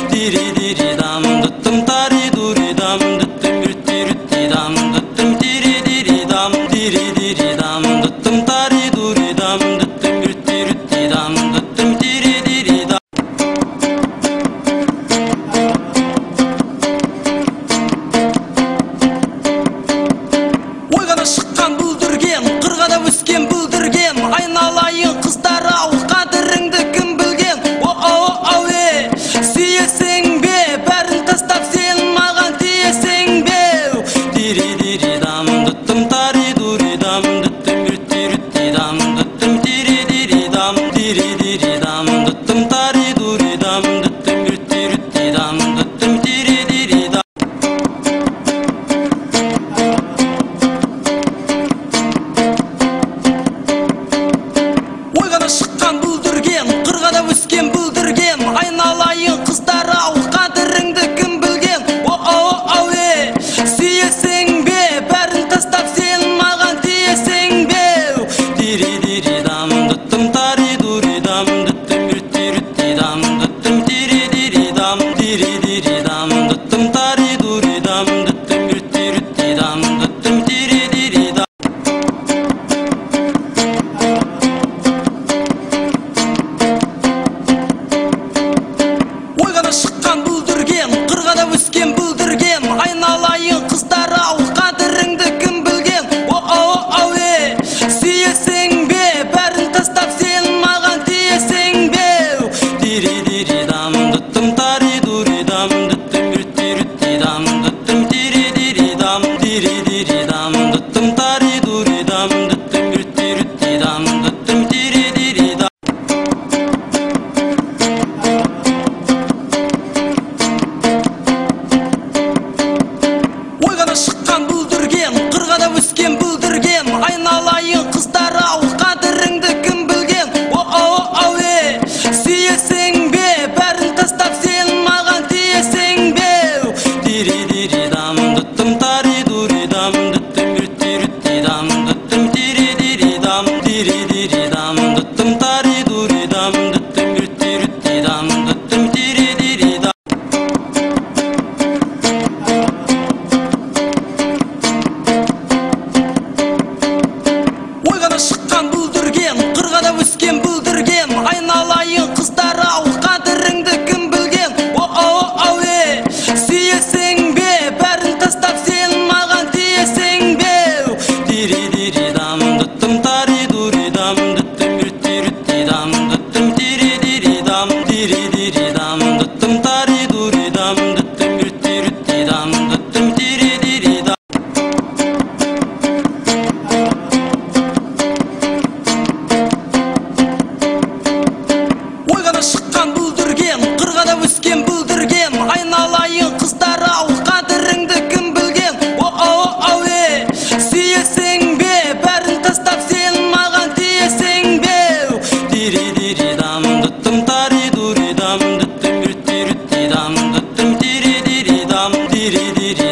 Diri diri dam diri diri dam dıttım tari duri dam dıttım rütti rütti dam dıttım diri diri dam. Ойгана шыққан бүлдірген, қырғада өскен бүлдірген, айналайын қыздар ау, қадіріңді кім білген? Оу сүйесің бе, бәрін тастап сен маған тиесің бе? Дири дири дам dıttım tari duri dam dıttım rütti rütti dam dıttım diri diri dam diri diri dam dıttım tari duri dam dıttım rütti rütti dam dıttım diri diri dam. Ойгана шыққан бүлдірген, қырғада өскен бүлдірген, айналайын қыздар ау, қадіріңді кім білген? Оу сүйесің бе, бәрін тастап сен маған тиесің бе? Дири дири дам dıttım tari duri dam dıttım rütti rütti dam dıttım diri diri dam diri diri dam dıttım tari duri dam dıttım rütti rütti dam dıttım diri diri dam. Ойгана шыққан бүлдірген, қырғада өскен бүлдірген, айналайын қыздар ау, қадіріңді кім білген? Оу сүйесің бе, бәрін тастап сен маған тиесің бе? Дири дири дам dıttım tari duri dam dıttım rütti rütti dam dıttım diri diri dam diri diri dam dıttım tari duri dam dıttım rütti rütti dam dıttım diri diri dam. Ойгана шыққан бүлдірген, қырғада өскен бүлдірген, айналайын қыздар ау, қадіріңді кім білген? Оу сүйесің бе, бәрін тастап сен маған тиесің бе? Дири дири дам dıttım tari duri dam dıttım rütti rütti dam dıttım diri diri dam diri diri